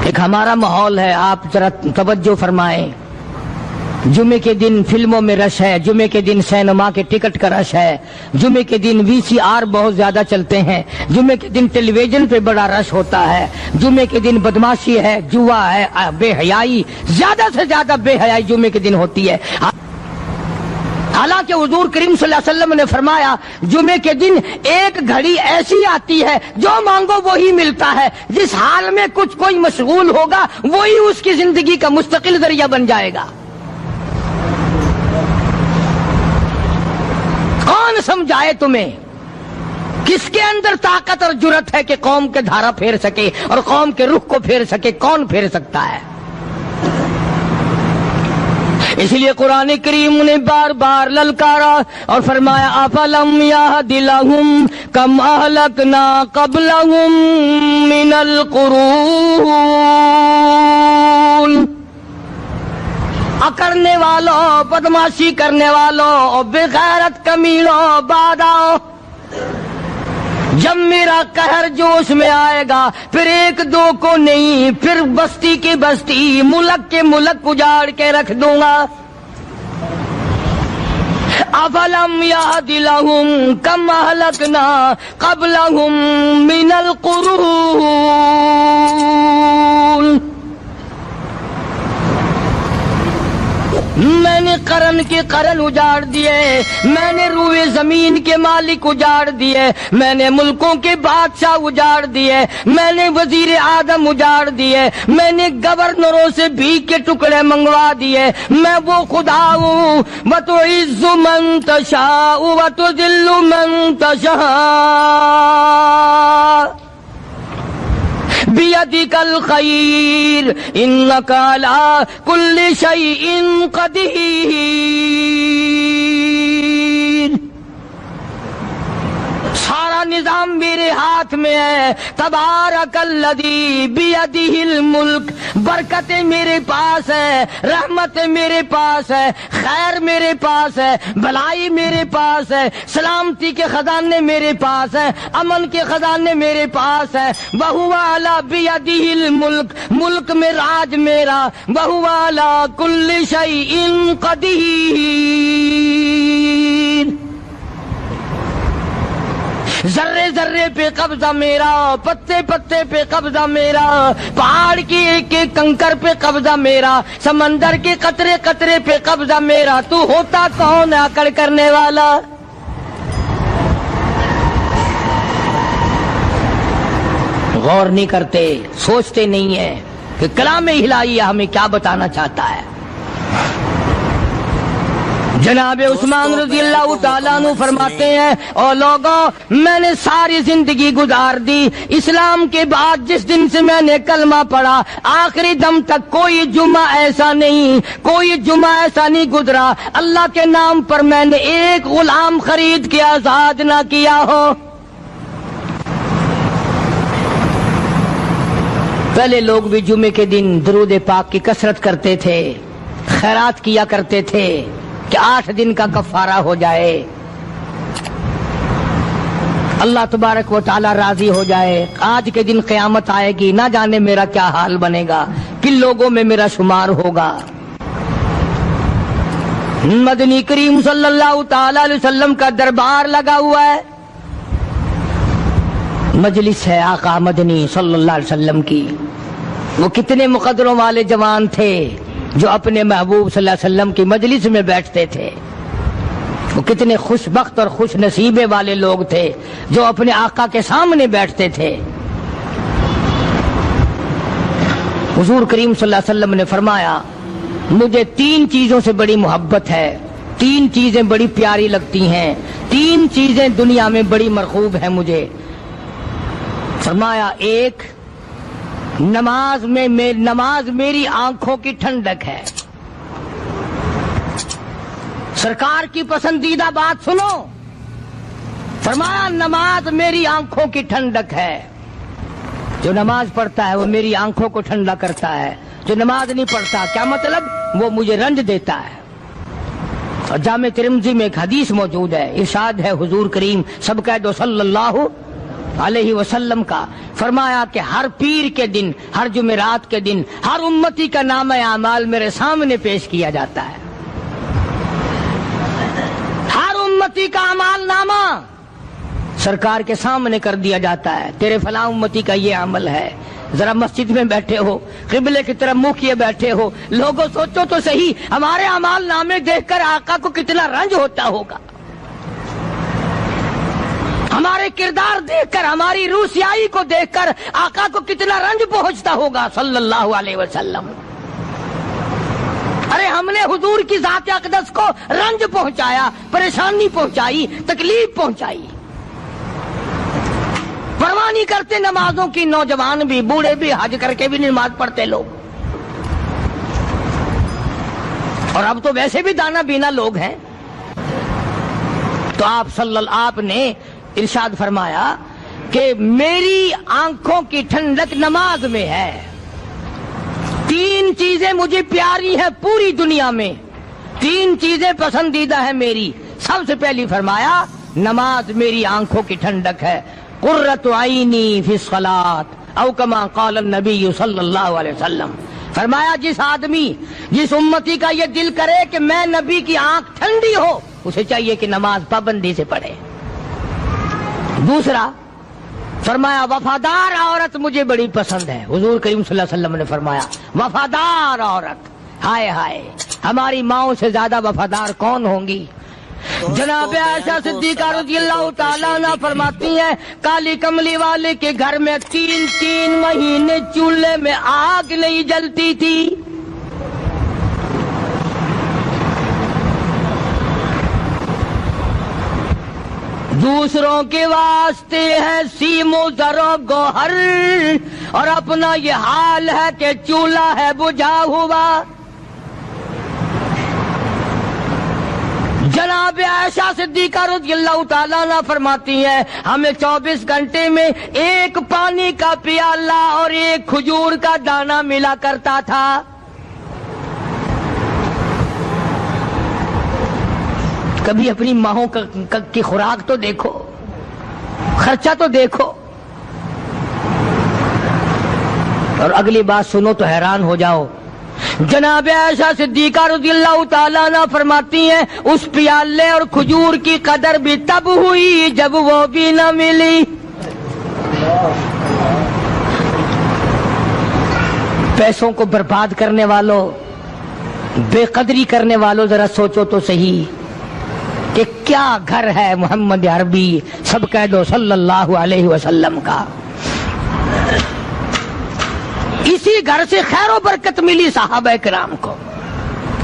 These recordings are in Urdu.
ایک ہمارا ماحول ہے، آپ ذرا توجہ فرمائیں. جمعے کے دن فلموں میں رش ہے، جمعے کے دن سینما کے ٹکٹ کا رش ہے، جمعے کے دن VCR بہت زیادہ چلتے ہیں، جمعے کے دن ٹیلی ویژن پہ بڑا رش ہوتا ہے، جمعے کے دن بدماشی ہے، جوا ہے، بے حیائی، زیادہ سے زیادہ بے حیائی جمعے کے دن ہوتی ہے. حالانکہ حضور کریم صلی اللہ علیہ وسلم نے فرمایا جمعے کے دن ایک گھڑی ایسی آتی ہے جو مانگو وہی ملتا ہے، جس حال میں کچھ کوئی مشغول ہوگا وہی اس کی زندگی کا مستقل ذریعہ بن جائے گا. کون سمجھائے تمہیں؟ کس کے اندر طاقت اور جرت ہے کہ قوم کے دھارا پھیر سکے اور قوم کے رخ کو پھیر سکے؟ کون پھیر سکتا ہے؟ اس لیے قرآن کریم نے بار بار للکارا اور فرمایا افلم یہد لہم کم اہلکنا قبلہم من القرون. اکڑنے والوں، بدماشی کرنے والوں، بے غیرت کمینوں، باداؤ، جب میرا قہر جوش میں آئے گا پھر ایک دو کو نہیں، پھر بستی کی بستی، ملک کے ملک اجاڑ کے رکھ دوں گا. افلم یہد لہم کم اہلکنا قبلہم من القرون. میں نے قرن کے قرن اجاڑ دیے، میں نے روئے زمین کے مالک اجاڑ دیے، میں نے ملکوں کے بادشاہ اجاڑ دیے، میں نے وزیر اعظم اجاڑ دیے، میں نے گورنروں سے بھیک کے ٹکڑے منگوا دیے. میں وہ خدا ہوں وتعز من تشاء وتذل من تشاء بیدک الخیر انک علی کل شیء قدیر. سارا نظام میرے ہاتھ میں ہے. تبارک الذی بیدہ الملک. برکتیں میرے پاس ہے، رحمتیں میرے پاس ہے، خیر میرے پاس ہے، بھلائی میرے پاس ہے، سلامتی کے خزانے میرے پاس ہے، امن کے خزانے میرے پاس ہے. وہو علی بیدہ الملک. ملک میں راج میرا. وہو علی کل شیء قدیر. ذرے ذرے پہ قبضہ میرا، پتے پتے پہ قبضہ میرا، پہاڑ کی ایک ایک کنکر پہ قبضہ میرا، سمندر کے قطرے قطرے پہ قبضہ میرا. تو ہوتا کون ہے اکڑ کرنے والا؟ غور نہیں کرتے، سوچتے نہیں ہیں کہ کلام الہی ہمیں کیا بتانا چاہتا ہے. جناب عثمان رضی اللہ تعالیٰ عنہ فرماتے ہیں اور لوگوں میں نے ساری زندگی گزار دی اسلام کے بعد، جس دن سے میں نے کلمہ پڑھا آخری دم تک کوئی جمعہ ایسا نہیں، کوئی جمعہ ایسا نہیں گزرا اللہ کے نام پر میں نے ایک غلام خرید کے آزاد نہ کیا ہو. پہلے لوگ بھی جمعے کے دن درود پاک کی کثرت کرتے تھے، خیرات کیا کرتے تھے کہ 8 دن کا کفارہ ہو جائے، اللہ تبارک و تعالی راضی ہو جائے. آج کے دن قیامت آئے گی، نہ جانے میرا کیا حال بنے گا، کن لوگوں میں میرا شمار ہوگا. مدنی کریم صلی اللہ تعالی علیہ وسلم کا دربار لگا ہوا ہے، مجلس ہے آقا مدنی صلی اللہ علیہ وسلم کی. وہ کتنے مقدروں والے جوان تھے جو اپنے محبوب صلی اللہ علیہ وسلم کی مجلس میں بیٹھتے تھے. وہ کتنے خوش بخت اور خوش نصیبے والے لوگ تھے جو اپنے آقا کے سامنے بیٹھتے تھے. حضور کریم صلی اللہ علیہ وسلم نے فرمایا مجھے 3 چیزوں سے بڑی محبت ہے، 3 چیزیں بڑی پیاری لگتی ہیں، 3 چیزیں دنیا میں بڑی مرغوب ہیں مجھے. فرمایا ایک نماز میری آنکھوں کی ٹھنڈک ہے. سرکار کی پسندیدہ بات سنو، فرمایا نماز میری آنکھوں کی ٹھنڈک ہے. جو نماز پڑھتا ہے وہ میری آنکھوں کو ٹھنڈا کرتا ہے، جو نماز نہیں پڑھتا کیا مطلب؟ وہ مجھے رنج دیتا ہے. اور جامع ترمذی میں ایک حدیث موجود ہے، ارشاد ہے حضور کریم سب کہہ دو صلی اللہ علیہ وسلم کا، فرمایا کہ ہر پیر کے دن، ہر جمعرات کے دن ہر امتی کا نامہ اعمال میرے سامنے پیش کیا جاتا ہے. ہر امتی کا اعمال نامہ سرکار کے سامنے کر دیا جاتا ہے. تیرے فلاں امتی کا یہ عمل ہے. ذرا مسجد میں بیٹھے ہو، قبلے کی طرف منہ کیے بیٹھے ہو، لوگوں سوچو تو صحیح ہمارے اعمال نامے دیکھ کر آقا کو کتنا رنج ہوتا ہوگا. ہمارے کردار دیکھ کر، ہماری روسیائی کو دیکھ کر آقا کو کتنا رنج پہنچتا ہوگا صلی اللہ علیہ وسلم. ارے ہم نے حضور کی ذات اقدس کو رنج پہنچایا، پریشانی پہنچائی، تکلیف پہنچائی. پرواہ نہیں کرتے نمازوں کی، نوجوان بھی، بوڑھے بھی، حج کر کے بھی نماز پڑھتے لوگ. اور اب تو ویسے بھی دانا بینا لوگ ہیں. تو آپ نے ارشاد فرمایا کہ میری آنکھوں کی ٹھنڈک نماز میں ہے. 3 چیزیں مجھے پیاری ہیں پوری دنیا میں، 3 چیزیں پسندیدہ ہیں میری. سب سے پہلی فرمایا نماز میری آنکھوں کی ٹھنڈک ہے. قرۃ عینی فی الصلاۃ او کما قال النبی صلی اللہ علیہ وسلم. فرمایا جس آدمی، جس امتی کا یہ دل کرے کہ میں نبی کی آنکھ ٹھنڈی ہو، اسے چاہیے کہ نماز پابندی سے پڑھے. دوسرا فرمایا وفادار عورت مجھے بڑی پسند ہے. حضور کریم صلی اللہ علیہ وسلم نے فرمایا وفادار عورت، ہائے ہائے ہماری ماؤں سے زیادہ وفادار کون ہوں گی. جناب عائشہ صدیقہ رضی اللہ تعالیٰ عنہ فرماتی ہیں کالی کملی والے کے گھر میں 3 مہینے چولہے میں آگ نہیں جلتی تھی. دوسروں کے واسطے ہے سیم و زر و گوہر، اور اپنا یہ حال ہے کہ چولہا ہے بجھا ہوا. جناب عائشہ صدیقہ رضی اللہ تعالیٰ عنہ فرماتی ہیں ہمیں 24 گھنٹے میں 1 پانی کا پیالہ اور 1 کھجور کا دانہ ملا کرتا تھا. کبھی اپنی ماہوں کی خوراک تو دیکھو، خرچہ تو دیکھو. اور اگلی بات سنو تو حیران ہو جاؤ. جناب عائشہ صدیقہ رضی اللہ تعالیٰ عنہ فرماتی ہیں اس پیالے اور کھجور کی قدر بھی تب ہوئی جب وہ بھی نہ ملی. پیسوں کو برباد کرنے والوں، بے قدری کرنے والوں، ذرا سوچو تو صحیح کہ کیا گھر ہے محمد عربی، سب کہہ دو صلی اللہ علیہ وسلم کا. اسی گھر سے خیر و برکت ملی صحابہ کرام کو.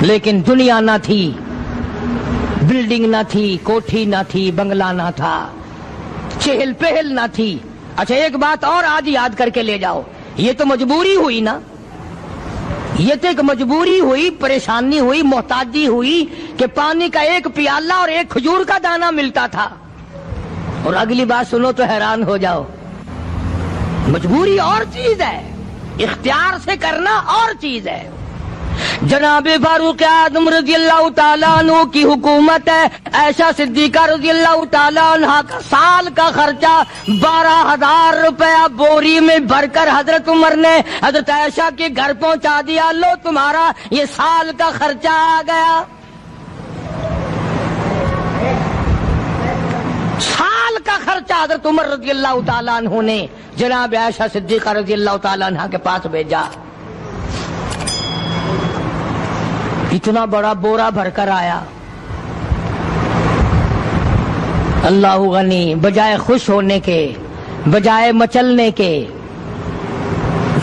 لیکن دنیا نہ تھی، بلڈنگ نہ تھی، کوٹھی نہ تھی، بنگلہ نہ تھا، چہل پہل نہ تھی. اچھا ایک بات اور آج یاد کر کے لے جاؤ، یہ تو مجبوری ہوئی نا، یہ تو ایک مجبوری ہوئی، پریشانی ہوئی، محتاجی ہوئی کہ پانی کا 1 پیالہ اور 1 کھجور کا دانہ ملتا تھا. اور اگلی بات سنو تو حیران ہو جاؤ. مجبوری اور چیز ہے، اختیار سے کرنا اور چیز ہے. جناب فاروق اعظم رضی اللہ تعالیٰ عنہ کی حکومت ہے. عائشہ صدیقہ رضی اللہ تعالیٰ عنہ کا سال کا خرچہ 12,000 روپیہ بوری میں بھر کر حضرت عمر نے حضرت عائشہ کے گھر پہنچا دیا. لو تمہارا یہ سال کا خرچہ آ گیا. سال کا خرچہ حضرت عمر رضی اللہ تعالیٰ عنہ نے جناب عائشہ صدیقہ رضی اللہ تعالیٰ عنہ کے پاس بھیجا. اتنا بڑا بورا بھر کر آیا. اللہ غنی، بجائے خوش ہونے کے، بجائے مچلنے کے،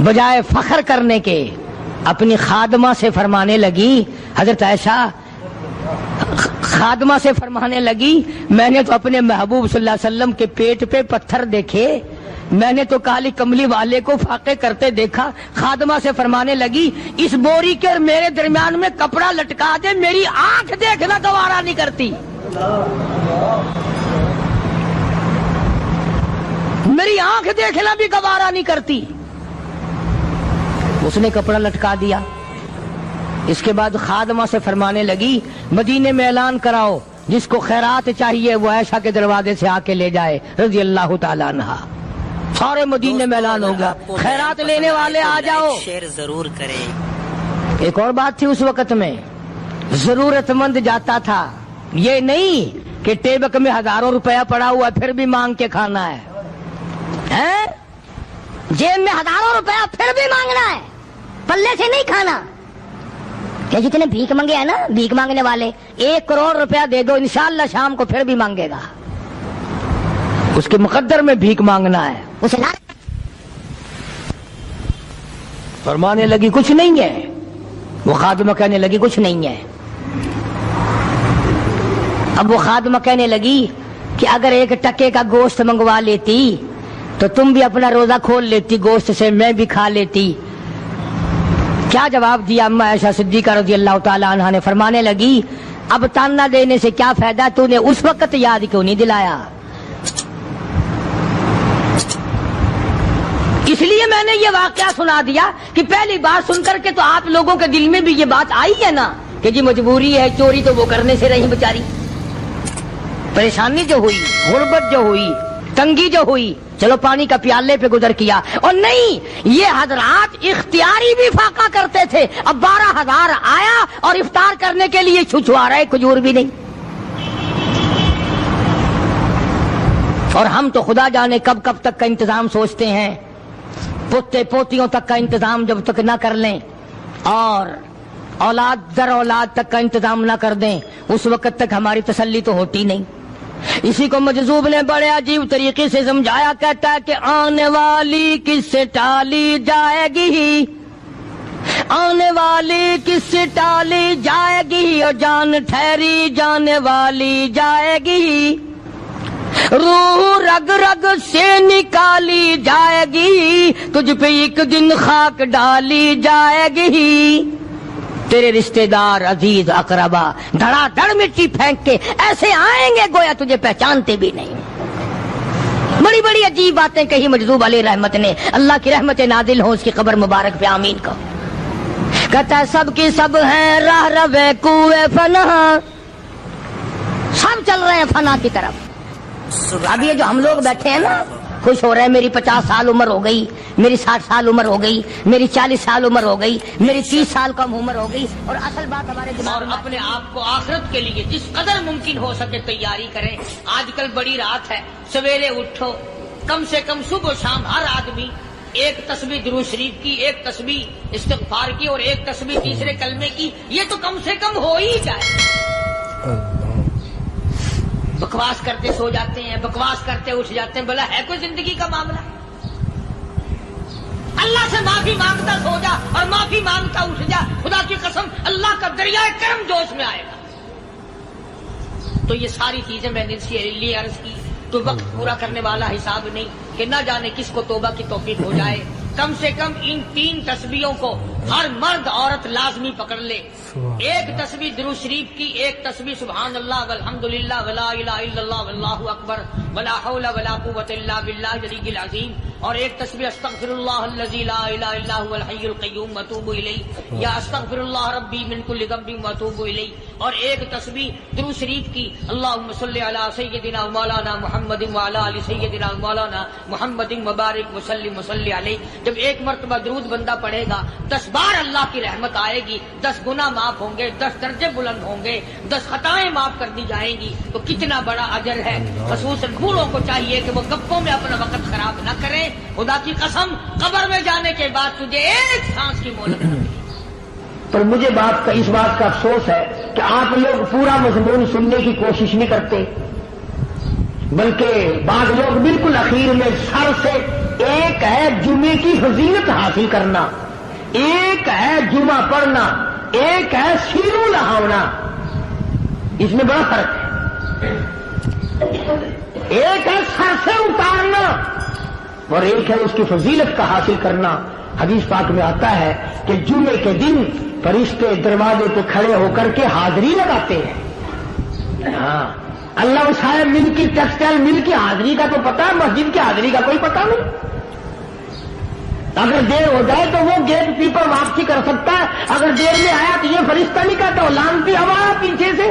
بجائے فخر کرنے کے، اپنی خادمہ سے فرمانے لگی، حضرت عائشہ خادمہ سے فرمانے لگی میں نے تو اپنے محبوب صلی اللہ علیہ وسلم کے پیٹ پہ پتھر دیکھے، میں نے تو کالی کملی والے کو فاقے کرتے دیکھا. خادمہ سے فرمانے لگی اس بوری کے اور میرے درمیان میں کپڑا لٹکا دے، میری آنکھ دیکھنا گوارا نہیں کرتی، میری آنکھ دیکھنا بھی گوارا نہیں کرتی. اس نے کپڑا لٹکا دیا. اس کے بعد خادمہ سے فرمانے لگی مدینے میں اعلان کراؤ جس کو خیرات چاہیے وہ عائشہ کے دروازے سے آ کے لے جائے رضی اللہ تعالیٰ عنہا. سارے مدینے میں اعلان ہو گیا خیرات لینے والے آ جاؤ. شیئر ضرور کریں. ایک اور بات تھی اس وقت میں، ضرورت مند جاتا تھا، یہ نہیں کہ ٹیبک میں ہزاروں روپیہ پڑا ہوا پھر بھی مانگ کے کھانا ہے، جیب میں ہزاروں روپیہ پھر بھی مانگنا ہے، پلے سے نہیں کھانا. کہ جتنے بھیک مانگے ہیں نا بھیک مانگنے والے، 1 کروڑ روپیہ دے دو انشاءاللہ شام کو پھر بھی مانگے گا. اس کے مقدر میں بھیک مانگنا ہے. اسے فرمانے لگی کچھ نہیں ہے. وہ خادمہ کہنے لگی کچھ نہیں ہے. اب وہ خادمہ کہنے لگی کہ اگر 1 ٹکے کا گوشت منگوا لیتی تو تم بھی اپنا روزہ کھول لیتی گوشت سے، میں بھی کھا لیتی. کیا جواب دیا اما عائشہ صدیقہ رضی اللہ تعالی عنہا نے؟ فرمانے لگی اب تانا دینے سے کیا فائدہ، تو نے اس وقت یاد کیوں نہیں دلایا؟ اس لیے میں نے یہ واقعہ سنا دیا کہ پہلی بار سن کر کے تو آپ لوگوں کے دل میں بھی یہ بات آئی ہے نا کہ جی مجبوری ہے، چوری تو وہ کرنے سے رہی بیچاری. پریشانی جو ہوئی، غربت جو ہوئی، تنگی جو ہوئی، چلو پانی کا پیالے پہ گزر کیا. اور نہیں، یہ حضرات اختیاری بھی فاقہ کرتے تھے. اب 12,000 آیا اور افطار کرنے کے لیے چھچوا رہے، کھجور بھی نہیں. اور ہم تو خدا جانے کب کب تک کا انتظام سوچتے ہیں، پوتے پوتیوں تک کا انتظام جب تک نہ کر لیں اور اولاد در اولاد تک کا انتظام نہ کر دیں اس وقت تک ہماری تسلی تو ہوتی نہیں. اسی کو مجذوب نے بڑے عجیب طریقے سے سمجھایا، کہتا ہے کہ آنے والی کس سے ٹالی جائے گی، آنے والی کس سے ٹالی جائے گی، اور جان ٹھہری جانے والی جائے گی، روح رگ رگ سے نکالی جائے گی، تجھ پہ ایک دن خاک ڈالی جائے گی. تیرے رشتہ دار عزیز اقربا دھڑا دھڑ مٹی پھینک کے ایسے آئیں گے گویا تجھے پہچانتے بھی نہیں. بڑی بڑی عجیب باتیں کہی مجذوب علیہ رحمت نے. اللہ کی رحمت نازل ہو اس کی قبر مبارک پہ آمین کو. کہتا ہے سب کی سب ہیں راہ روے کوئے فنا، سب چل رہے ہیں فنا کی طرف. اب یہ جو ہم لوگ بیٹھے ہیں نا خوش ہو رہے ہیں، میری 50 سال عمر ہو گئی، میری 60 سال عمر ہو گئی، میری 40 سال عمر ہو گئی، میری 30 سال کم عمر ہو گئی. اور اصل بات ہمارے دماغ میں اپنے آپ کو آخرت کے لیے جس قدر ممکن ہو سکے تیاری کریں. آج کل بڑی رات ہے، سویرے اٹھو، کم سے کم صبح و شام ہر آدمی 1 تسبیح درود شریف کی، 1 تسبیح استغفار کی اور 1 تسبیح تیسرے کلمے کی. یہ تو کم سے کم ہو ہی جائے. بکواس کرتے سو جاتے ہیں، بکواس کرتے اٹھ جاتے ہیں. بھلا ہے کوئی زندگی کا معاملہ؟ اللہ سے معافی مانگتا سو جا اور معافی مانگتا اٹھ جا، خدا کی قسم اللہ کا دریائے کرم جوش میں آئے گا. تو یہ ساری چیزیں میں نے اس لیے عرض کی. تو وقت پورا کرنے والا حساب نہیں کہ نہ جانے کس کو توبہ کی توفیق ہو جائے. کم سے کم ان 3 تسبیحوں کو ہر مرد عورت لازمی پکڑ لے. 1 تسبیح درود شریف کی، 1 تسبیح سبحان اللہ والحمدللہ ولا الہ الا اللہ واللہ اکبر ولا حول ولا قوت الا باللہ العلی العظیم، اور 1 تسبیح استغفر اللہ الذی لا الہ الا هو الحی القیوم واتوب الیہ یا استغفر اللہ ربی من کل ذنب واتوب الیہ، اور 1 تسبیح درود شریف کی اللہم صلی علی سیدنا مولانا محمد وعلی آل سیدنا مولانا محمد مبارک وسلم وصلی علیہ. جب 1 مرتبہ درود بندہ پڑھے گا 10 بار اللہ کی رحمت آئے گی، 10 گناہ معاف ہوں گے، 10 درجے بلند ہوں گے، 10 خطائیں معاف کر دی جائیں گی. تو کتنا بڑا اجر ہے. خصوصاً بوڑھوں کو چاہیے کہ وہ گپوں میں اپنا وقت خراب نہ کریں. خدا کی قسم قبر میں جانے کے بعد تجھے 1 سانس کی مہلت نہ ملے. پر مجھے اس بات کا افسوس ہے کہ آپ لوگ پورا مضمون سننے کی کوشش نہیں کرتے، بلکہ بعض لوگ بالکل اخیر میں سر سے، ایک ہے جمعے کی فضیلت حاصل کرنا، ایک ہے جمعہ پڑھنا، ایک ہے سیروں لہاونا. اس میں بڑا فرق ہے. ایک ہے سر سے اتارنا اور ایک ہے اس کی فضیلت کا حاصل کرنا. حدیث پاک میں آتا ہے کہ جمعے کے دن فرشتے دروازے پہ کھڑے ہو کر کے حاضری لگاتے ہیں. ہاں، اللہ صاحب مل کی ٹیکسٹائل مل کی حاضری کا تو پتا ہے، مسجد کی حاضری کا کوئی پتا نہیں. اگر دیر ہو جائے تو وہ گیٹ کیپر واپسی کر سکتا ہے، اگر دیر میں آیا تو یہ فرشتہ نہیں کہتا، لانتی ہوا پیچھے سے.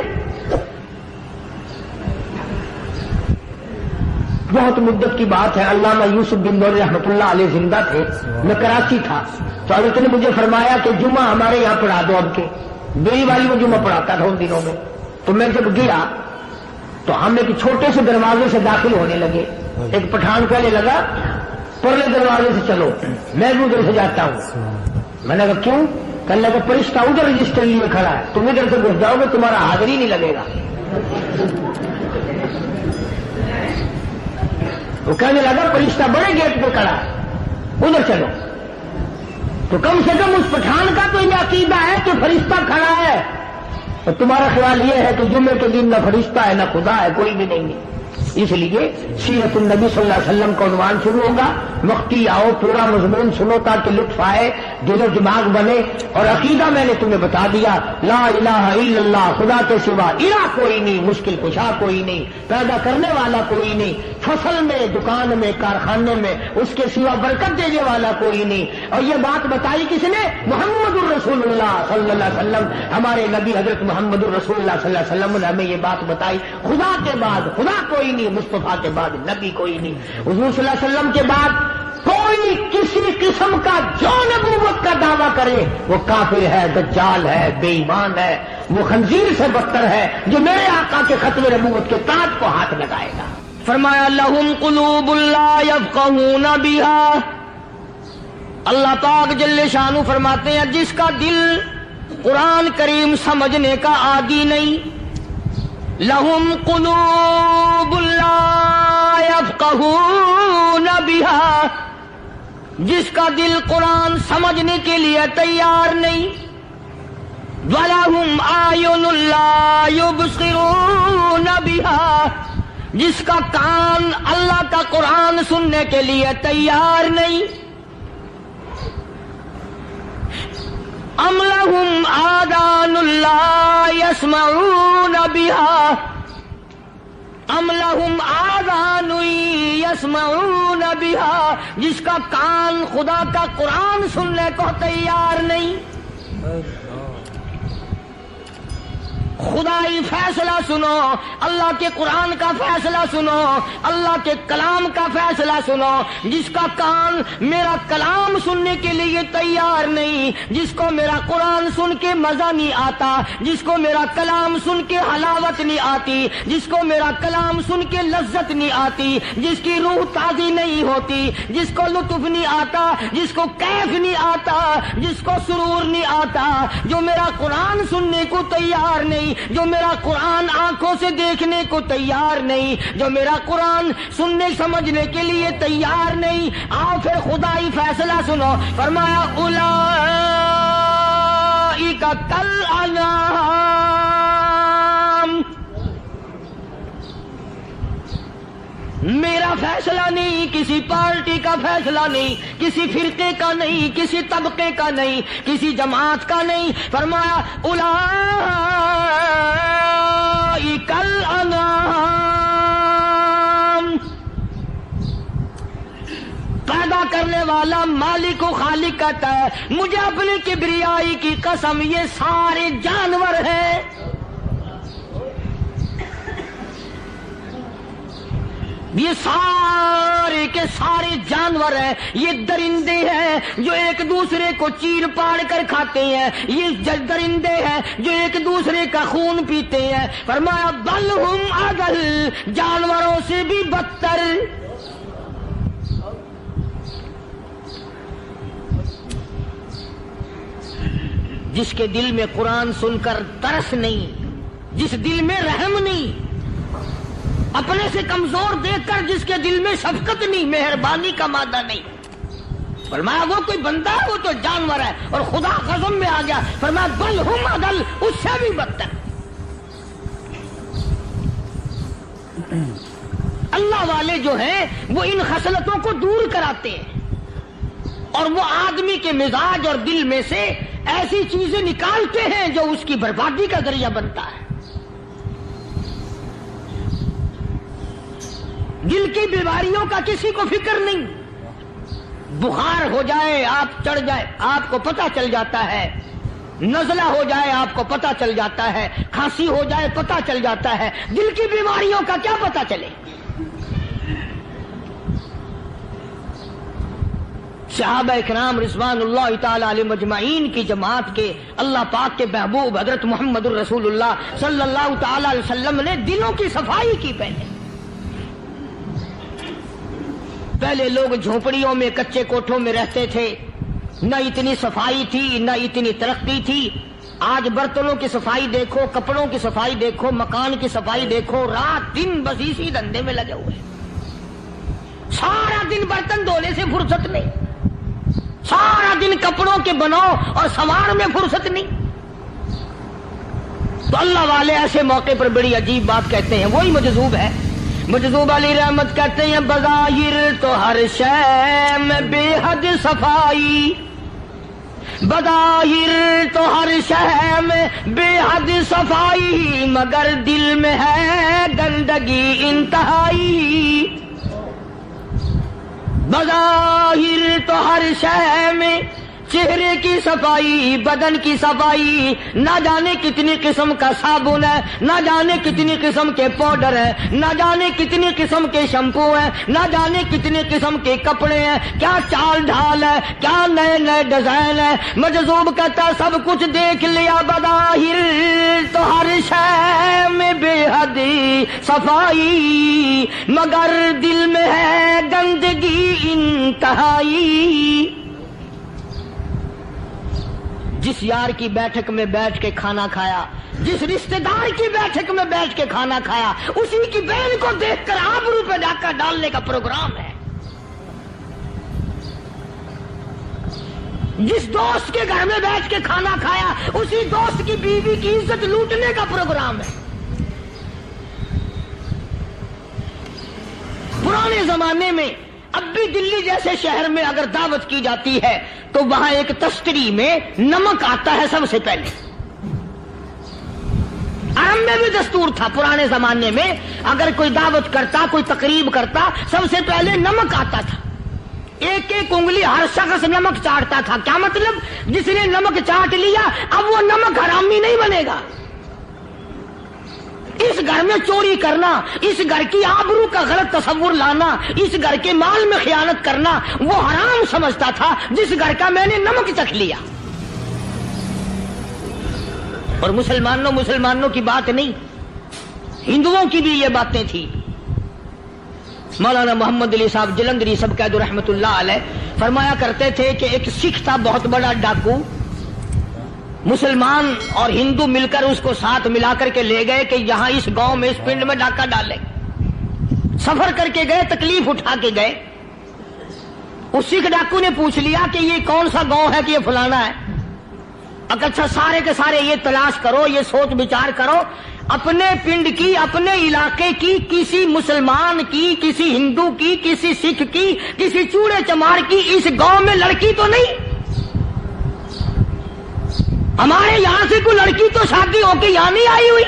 بہت مدت کی بات ہے، علامہ یوسف بن نور رحمۃ اللہ علیہ زندہ تھے، میں کراچی تھا، تو حضرت نے مجھے فرمایا کہ جمعہ ہمارے یہاں پڑھا دو اب کے، میری والی وہ جمعہ پڑھاتا تھا ان دنوں میں۔ تو میں جب گیا تو ہم ایک چھوٹے سے دروازے سے داخل ہونے لگے، ایک پٹھان کہنے لگا پرلے دروازے سے چلو، میں بھی ادھر سے جاتا ہوں۔ میں نے کہا کیوں؟ کہنے لگا فرشتہ ادھر رجسٹر لیے کھڑا ہے، تم ادھر سے گھس جاؤ گے تمہارا حاضر ہی نہیں لگے گا۔ وہ کہنے لگا فرشتہ بڑے گیٹ پہ کھڑا ہے، ادھر چلو۔ تو کم سے کم اس پٹھان کا تو یہ عقیدہ ہے کہ فرشتہ کھڑا ہے، اور تمہارا خیال یہ ہے کہ جمعے کے دن نہ فرشتہ ہے نہ خدا ہے، کوئی بھی نہیں ہے۔ اس لیے سیرت النبی صلی اللہ علیہ وسلم کا عنوان شروع ہوگا، مختی آؤ پورا مضمون سنو تاکہ لطف آئے، دل و دماغ بنے۔ اور عقیدہ میں نے تمہیں بتا دیا، لا الہ الا اللہ، خدا کے سوا الہ کوئی نہیں، مشکل کشا کوئی نہیں، پیدا کرنے والا کوئی نہیں، فصل میں دکان میں کارخانے میں اس کے سوا برکت دینے والا کوئی نہیں۔ اور یہ بات بتائی کس نے؟ محمد الرسول اللہ صلی اللہ علیہ وسلم، ہمارے نبی حضرت محمد الرسول اللہ صلی اللہ علیہ وسلم نے ہمیں یہ بات بتائی، خدا کے بعد خدا کوئی نہیں، مصطفیٰ کے بعد نبی کوئی نہیں، حضور صلی اللہ علیہ وسلم کے بعد کوئی کسی قسم کا جو نبوت کا دعویٰ کرے وہ کافر ہے، دجال ہے، بے ایمان ہے، وہ خنزیر سے بدتر ہے جو میرے آقا کے ختم نبوت کے تاج کو ہاتھ لگائے گا۔ فرمایا لہم قلوب لا یفقہون بہا، اللہ پاک جل شانہ فرماتے ہیں جس کا دل قرآن کریم سمجھنے کا عادی نہیں، لہم قلوب لا یفقہون بہا، جس کا دل قرآن سمجھنے کے لیے تیار نہیں، وَلَهُمْ أَعْيُنٌ لَا يُبْصِرُونَ بِهَا، جس کا کان اللہ کا قرآن سننے کے لیے تیار نہیں، أَمْ لَهُمْ آذَانٌ لَا يَسْمَعُونَ بِهَا، ام لہم آذان یسمعون بہا، جس کا کان خدا کا قرآن سننے کو تیار نہیں۔ خدائی فیصلہ سنو، اللہ کے قرآن کا فیصلہ سنو، اللہ کے کلام کا فیصلہ سنو۔ جس کا کان میرا کلام سننے کے لیے تیار نہیں، جس کو میرا قرآن سن کے مزہ نہیں آتا، جس کو میرا کلام سن کے حلاوت نہیں آتی، جس کو میرا کلام سن کے لذت نہیں آتی، جس کی روح تازی نہیں ہوتی، جس کو لطف نہیں آتا، جس کو کیف نہیں آتا، جس کو سرور نہیں آتا، جو میرا قرآن سننے کو تیار نہیں، جو میرا قرآن آنکھوں سے دیکھنے کو تیار نہیں، جو میرا قرآن سننے سمجھنے کے لیے تیار نہیں، آؤ پھر خدائی فیصلہ سنو۔ فرمایا اولئک کالانعام، میرا فیصلہ نہیں، کسی پارٹی کا فیصلہ نہیں، کسی فرقے کا نہیں، کسی طبقے کا نہیں، کسی جماعت کا نہیں۔ فرمایا اولئک الانعام، پیدا کرنے والا مالک و خالق کہتا ہے مجھے اپنی کبریائی کی قسم یہ سارے جانور ہیں، یہ سارے کے سارے جانور ہیں، یہ درندے ہیں جو ایک دوسرے کو چیر پاڑ کر کھاتے ہیں، یہ درندے ہیں جو ایک دوسرے کا خون پیتے ہیں۔ فرمایا بل ہم اضل، جانوروں سے بھی بدتر۔ جس کے دل میں قرآن سن کر ترس نہیں، جس دل میں رحم نہیں، اپنے سے کمزور دیکھ کر جس کے دل میں شفقت نہیں، مہربانی کا مادہ نہیں، فرمایا وہ کوئی بندہ ہے، وہ تو جانور ہے۔ اور خدا قسم میں آ گیا، فرمایا بل ہم اضل، اس سے بھی بدتر۔ اللہ والے جو ہیں وہ ان خصلتوں کو دور کراتے ہیں، اور وہ آدمی کے مزاج اور دل میں سے ایسی چیزیں نکالتے ہیں جو اس کی بربادی کا ذریعہ بنتا ہے۔ دل کی بیماریوں کا کسی کو فکر نہیں، بخار ہو جائے آپ چڑھ جائے آپ کو پتہ چل جاتا ہے، نزلہ ہو جائے آپ کو پتہ چل جاتا ہے، کھانسی ہو جائے پتہ چل جاتا ہے، دل کی بیماریوں کا کیا پتہ چلے؟ صحابہ اکرام رضوان اللہ تعالی علیہم اجمعین کی جماعت کے اللہ پاک کے محبوب حضرت محمد الرسول اللہ صلی اللہ تعالی علیہ وسلم نے دلوں کی صفائی کی. پہلے لوگ جھونپڑیوں میں کچے کوٹھوں میں رہتے تھے، نہ اتنی صفائی تھی نہ اتنی ترقی تھی. آج برتنوں کی صفائی دیکھو، کپڑوں کی صفائی دیکھو، مکان کی صفائی دیکھو، رات دن بس اسی دھندے میں لگے ہوئے. سارا دن برتن دھونے سے فرصت نہیں، سارا دن کپڑوں کے بناؤ اور سنوار میں فرصت نہیں. تو اللہ والے ایسے موقع پر بڑی عجیب بات کہتے ہیں. وہی مجذوب ہے، مجذوب علی رحمت کہتے ہیں بظاہر تو ہر شے میں بے حد صفائی، بظاہر تو ہر شے میں بے حد صفائی، مگر دل میں ہے گندگی انتہائی. بظاہر تو ہر شے میں چہرے کی صفائی، بدن کی صفائی، نہ جانے کتنی قسم کا صابن ہے، نہ جانے کتنی قسم کے پاؤڈر ہے، نہ جانے کتنی قسم کے شیمپو ہیں، نہ جانے کتنی قسم کے کپڑے ہیں، کیا چال ڈھال ہے، کیا نئے نئے ڈیزائن ہے. مجذوب کہتا سب کچھ دیکھ لیا، بظاہر تو ہر شے میں بے حد صفائی، مگر دل میں ہے گندگی انتہائی. جس یار کی بیٹھک میں بیٹھ کے کھانا کھایا، جس رشتہ دار کی بیٹھک میں بیٹھ کے کھانا کھایا، اسی کی بہن کو دیکھ کر آبرو پہ ڈاکہ ڈالنے کا پروگرام ہے. جس دوست کے گھر میں بیٹھ کے کھانا کھایا، اسی دوست کی بیوی کی عزت لوٹنے کا پروگرام ہے. پرانے زمانے میں اب بھی دلی جیسے شہر میں اگر دعوت کی جاتی ہے تو وہاں ایک تستری میں نمک آتا ہے سب سے پہلے. عرب میں بھی دستور تھا پرانے زمانے میں، اگر کوئی دعوت کرتا، کوئی تقریب کرتا، سب سے پہلے نمک آتا تھا. ایک ایک انگلی ہر شخص نمک چاٹتا تھا. کیا مطلب؟ جس نے نمک چاٹ لیا اب وہ نمک حرامی نہیں بنے گا. اس گھر میں چوری کرنا، اس گھر کی آبرو کا غلط تصور لانا، اس گھر کے مال میں خیانت کرنا وہ حرام سمجھتا تھا جس گھر کا میں نے نمک چکھ لیا. اور مسلمانوں کی بات نہیں، ہندوؤں کی بھی یہ باتیں تھی. مولانا محمد علی صاحب جلندری سب قید رحمت اللہ علیہ فرمایا کرتے تھے کہ ایک سکھ تھا بہت بڑا ڈاکو، مسلمان اور ہندو مل کر اس کو ساتھ ملا کر کے لے گئے کہ یہاں اس گاؤں میں اس پنڈ میں ڈاکہ ڈالے. سفر کر کے گئے، تکلیف اٹھا کے گئے. اس سکھ ڈاکو نے پوچھ لیا کہ یہ کون سا گاؤں ہے کہ یہ فلانا ہے. اچھا سارے کے سارے یہ تلاش کرو، یہ سوچ بچار کرو، اپنے پنڈ کی، اپنے علاقے کی، کسی مسلمان کی، کسی ہندو کی، کسی سکھ کی، کسی چوڑے چمار کی اس گاؤں میں لڑکی تو نہیں؟ ہمارے یہاں سے کوئی لڑکی تو شادی ہو کے یہاں نہیں آئی ہوئی.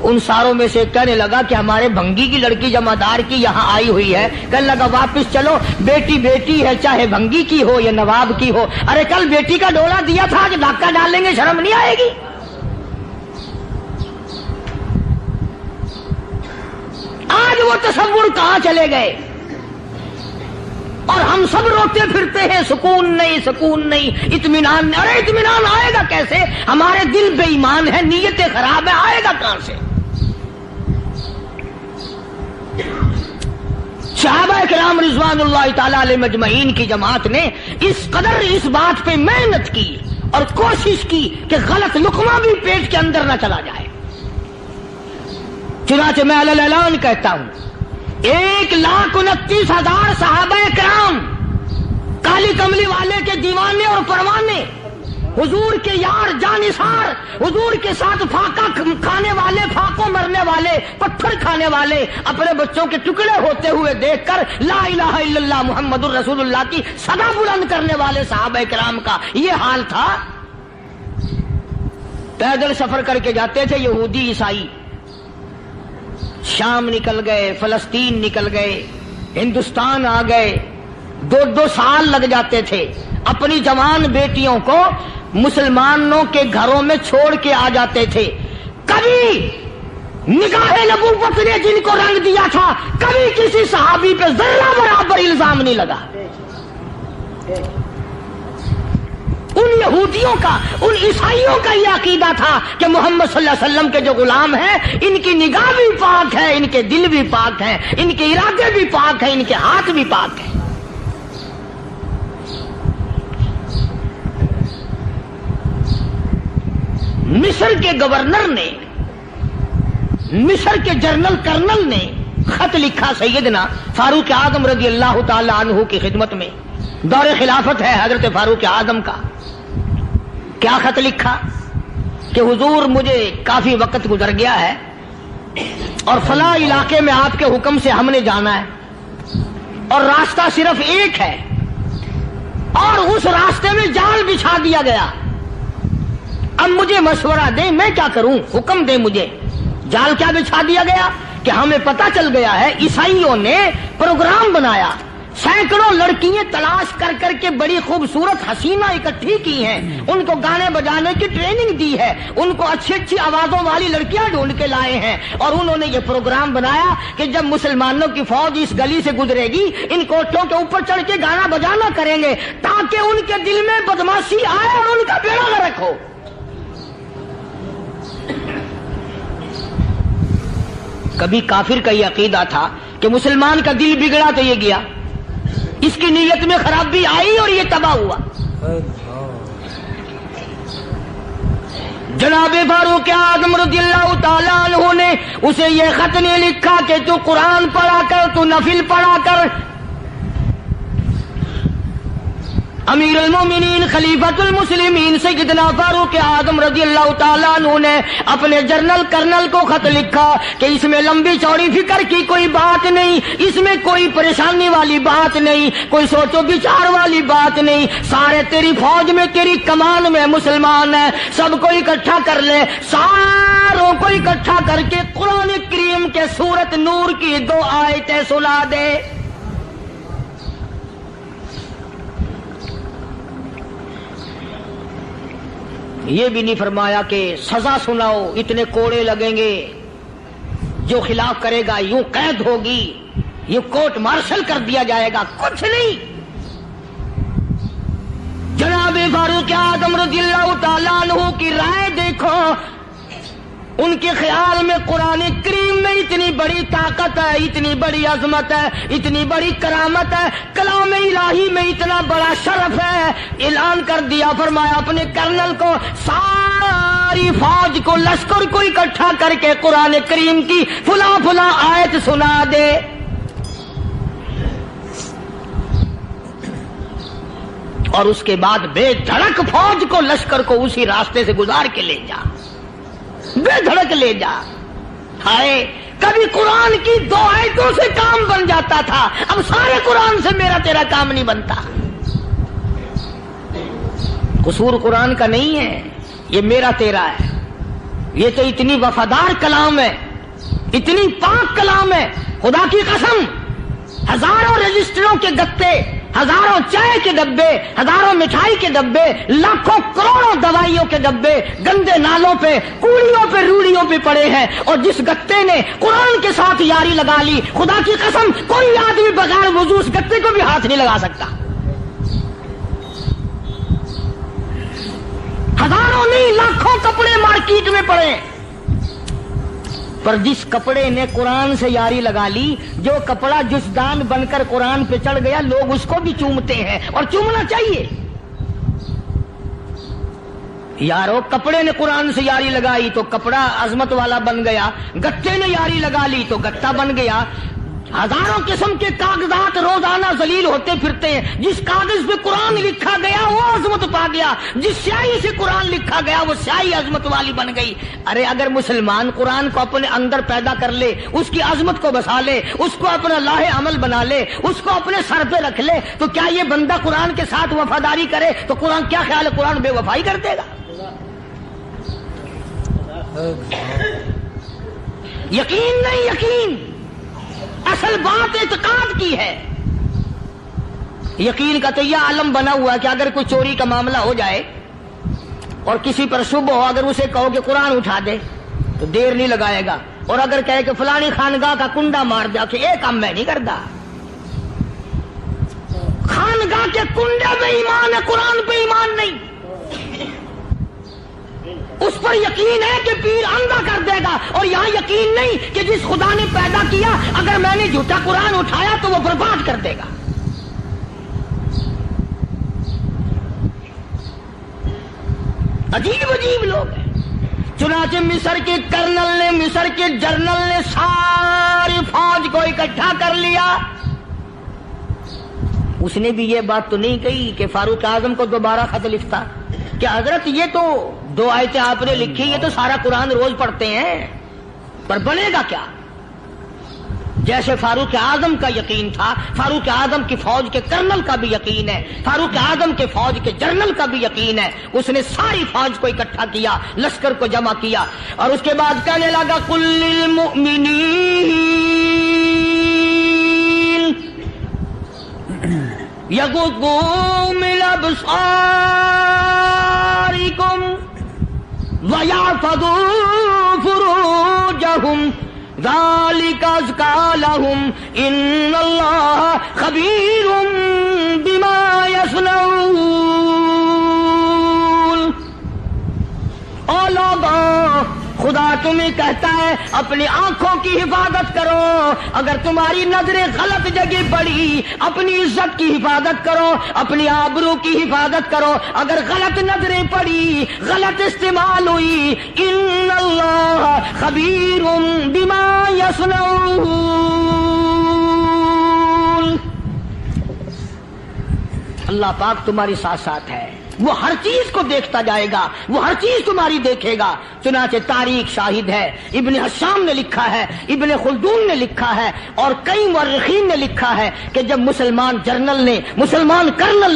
ان ساروں میں سے کہنے لگا کہ ہمارے بھنگی کی لڑکی جمعدار کی یہاں آئی ہوئی ہے. کہنے لگا واپس چلو، بیٹی بیٹی ہے چاہے بھنگی کی ہو یا نواب کی ہو. ارے کل بیٹی کا ڈولا دیا تھا، آج ڈاکہ ڈال لیں گے، شرم نہیں آئے گی؟ آج وہ تصور کہاں چلے گئے؟ اور ہم سب روتے پھرتے ہیں سکون نہیں، سکون نہیں، اطمینان نہیں. ارے اطمینان آئے گا کیسے؟ ہمارے دل بے ایمان ہے، نیتیں خراب ہے، آئے گا کہاں سے؟ صحابہ کرام رضوان اللہ تعالی علیہم اجمعین کی جماعت نے اس قدر اس بات پہ محنت کی اور کوشش کی کہ غلط لقمہ بھی پیٹ کے اندر نہ چلا جائے. چنانچہ میں علی الاعلان کہتا ہوں 1,29,000 صحابہ کرام، کالی کملی والے کے دیوانے اور پروانے، حضور کے یار جانثار، حضور کے ساتھ فاقہ کھانے والے، فاقوں مرنے والے، پتھر کھانے والے، اپنے بچوں کے ٹکڑے ہوتے ہوئے دیکھ کر لا الہ الا اللہ محمد الرسول اللہ کی صدا بلند کرنے والے صحابہ کرام کا یہ حال تھا. پیدل سفر کر کے جاتے تھے یہودی عیسائی، شام نکل گئے، فلسطین نکل گئے، ہندوستان آ گئے، 2 سال لگ جاتے تھے. اپنی جوان بیٹیوں کو مسلمانوں کے گھروں میں چھوڑ کے آ جاتے تھے. کبھی نگاہ نبوت نے جن کو رنگ دیا تھا کبھی کسی صحابی پہ ذرہ برابر الزام نہیں لگا. ان یہودیوں کا، ان عیسائیوں کا یہ عقیدہ تھا کہ محمد صلی اللہ علیہ وسلم کے جو غلام ہیں ان کی نگاہ بھی پاک ہے، ان کے دل بھی پاک ہیں، ان کے ارادے بھی پاک ہیں، ان کے ہاتھ بھی پاک ہیں. مصر کے گورنر نے، مصر کے جنرل کرنل نے خط لکھا سیدنا فاروق اعظم رضی اللہ تعالی عنہ کی خدمت میں. دور خلافت ہے حضرت فاروق اعظم کا. کیا خط لکھا کہ حضور مجھے کافی وقت گزر گیا ہے اور فلاں علاقے میں آپ کے حکم سے ہم نے جانا ہے اور راستہ صرف ایک ہے اور اس راستے میں جال بچھا دیا گیا. اب مجھے مشورہ دیں میں کیا کروں، حکم دیں مجھے. جال کیا بچھا دیا گیا کہ ہمیں پتا چل گیا ہے عیسائیوں نے پروگرام بنایا، سینکڑوں لڑکیاں تلاش کر کر کے بڑی خوبصورت حسینہ اکٹھی کی ہیں، ان کو گانے بجانے کی ٹریننگ دی ہے، ان کو اچھی اچھی آوازوں والی لڑکیاں ڈھونڈ کے لائے ہیں اور انہوں نے یہ پروگرام بنایا کہ جب مسلمانوں کی فوج اس گلی سے گزرے گی ان کوٹھوں کے اوپر چڑھ کے گانا بجانا کریں گے تاکہ ان کے دل میں بدماشی آئے اور ان کا بیڑا غرق ہو. کبھی کافر کا یہ عقیدہ تھا کہ مسلمان کا دل بگڑا تو یہ گیا، اس کی نیت میں خرابی آئی اور یہ تباہ ہوا. جناب فاروق اعظم رضی اللہ تعالیٰ عنہ نے اسے یہ خط نہیں لکھا کہ تو قرآن پڑھا کر، تو نفل پڑھا کر. امیر المومنین خلیفۃ المسلمین سیدنا فاروق اعظم رضی اللہ تعالیٰ عنہ نے اپنے جنرل کرنل کو خط لکھا کہ اس میں لمبی چوڑی فکر کی کوئی بات نہیں، اس میں کوئی پریشانی والی بات نہیں، کوئی سوچ و بچار والی بات نہیں. سارے تیری فوج میں، تیری کمان میں مسلمان ہیں، سب کو اکٹھا کر لے، ساروں کو اکٹھا کر کے قرآن کریم کے سورت نور کی 2 آیتیں سنا دے. یہ بھی نہیں فرمایا کہ سزا سناؤ، اتنے کوڑے لگیں گے، جو خلاف کرے گا یوں قید ہوگی، یہ کورٹ مارشل کر دیا جائے گا. کچھ نہیں. جناب فاروق اعظم رضی اللہ تعالیٰ عنہ کی رائے دیکھو. ان کے خیال میں قرآن کریم میں اتنی بڑی طاقت ہے، اتنی بڑی عظمت ہے، اتنی بڑی کرامت ہے، کلام الہی میں اتنا بڑا شرف ہے. اعلان کر دیا، فرمایا اپنے کرنل کو ساری فوج کو، لشکر کو اکٹھا کر کے قرآن کریم کی فلاں فلاں آیت سنا دے. اور اس کے بعد بے دھڑک فوج کو، لشکر کو اسی راستے سے گزار کے لے جا، بے دھڑک لے جا. ہائے کبھی قرآن کی 2 آیتوں سے کام بن جاتا تھا، اب سارے قرآن سے میرا تیرا کام نہیں بنتا. قصور قرآن کا نہیں ہے، یہ میرا تیرا ہے. یہ تو اتنی وفادار کلام ہے، اتنی پاک کلام ہے، خدا کی قسم. ہزاروں رجسٹروں کے گتے، ہزاروں چائے کے ڈبے، ہزاروں مٹھائی کے ڈبے، لاکھوں کروڑوں دوائیوں کے ڈبے گندے نالوں پہ، کوڑیوں پہ، روڑیوں پہ پڑے ہیں، اور جس گتے نے قرآن کے ساتھ یاری لگا لی، خدا کی قسم کوئی آدمی بغیر وضو اس گتے کو بھی ہاتھ نہیں لگا سکتا. ہزاروں نہیں لاکھوں کپڑے مارکیٹ میں پڑے، پر جس کپڑے نے قرآن سے یاری لگا لی، جو کپڑا جسدان بن کر قرآن پہ چڑھ گیا، لوگ اس کو بھی چومتے ہیں اور چومنا چاہیے. یارو کپڑے نے قرآن سے یاری لگائی تو کپڑا عظمت والا بن گیا، گتے نے یاری لگا لی تو گتا بن گیا. ہزاروں قسم کے کاغذات روزانہ ذلیل ہوتے پھرتے ہیں، جس کاغذ پہ قرآن لکھا گیا وہ عظمت پا گیا، جس سیاہی سے قرآن لکھا گیا وہ سیاہی عظمت والی بن گئی. ارے اگر مسلمان قرآن کو اپنے اندر پیدا کر لے، اس کی عظمت کو بسا لے، اس کو اپنا لاہ عمل بنا لے، اس کو اپنے سر پہ رکھ لے، تو کیا یہ بندہ قرآن کے ساتھ وفاداری کرے تو قرآن کیا خیال ہے قرآن بے وفائی کر دے گا؟ یقین نہیں، یقین اصل بات اعتقاد کی ہے. یقین کا تو یہ عالم بنا ہوا کہ اگر کوئی چوری کا معاملہ ہو جائے اور کسی پر شبہ ہو، اگر اسے کہو کہ قرآن اٹھا دے تو دیر نہیں لگائے گا اور اگر کہے کہ فلانی خانگاہ کا کنڈا مار دیا کہ یہ کام میں نہیں کرتا. خانگاہ کے کنڈے پہ ایمان ہے، قرآن پہ ایمان نہیں. اس پر یقین ہے کہ پیر اندھا کر دے گا، اور یہاں یقین نہیں کہ جس خدا نے پیدا کیا اگر میں نے جھوٹا قرآن اٹھایا تو وہ برباد کر دے گا. عجیب عجیب لوگ ہیں. چنانچہ مصر کے کرنل نے، مصر کے جنرل نے ساری فوج کو اکٹھا کر لیا. اس نے بھی یہ بات تو نہیں کہی کہ فاروق اعظم کو دوبارہ خط لکھتا کہ حضرت یہ تو 2 آیتیں آپ نے لکھی، یہ تو سارا قرآن روز پڑھتے ہیں، پر بنے گا کیا؟ جیسے فاروق اعظم کا یقین تھا، فاروق اعظم کی فوج کے کرنل کا بھی یقین ہے، فاروق اعظم کے فوج کے جنرل کا بھی یقین ہے. اس نے ساری فوج کو اکٹھا کیا، لشکر کو جمع کیا، اور اس کے بعد کہنے لگا قل للمؤمنین یغضوا من ابصارکم وَيَحْفَظُوا فُرُوجَهُمْ ذَلِكَ أَزْكَىٰ لَهُمْ إِنَّ اللَّهَ خَبِيرٌ بِمَا يَصْنَعُونَ. او لوگوں، خدا تمہیں کہتا ہے اپنی آنکھوں کی حفاظت کرو. اگر تمہاری نظریں غلط جگہ پڑی، اپنی عزت کی حفاظت کرو، اپنی آبرو کی حفاظت کرو. اگر غلط نظریں پڑی، غلط استعمال ہوئی، ان اللہ خبیر بما یصنعون. اللہ پاک تمہاری ساتھ ساتھ ہے، وہ ہر چیز کو دیکھتا جائے گا، وہ ہر چیز تمہاری دیکھے گا. چنانچہ تاریخ شاہد ہے، ابن حشام نے لکھا ہے، ابن خلدون نے لکھا ہے، اور کئی مورخین نے لکھا ہے کہ جب مسلمان کرنل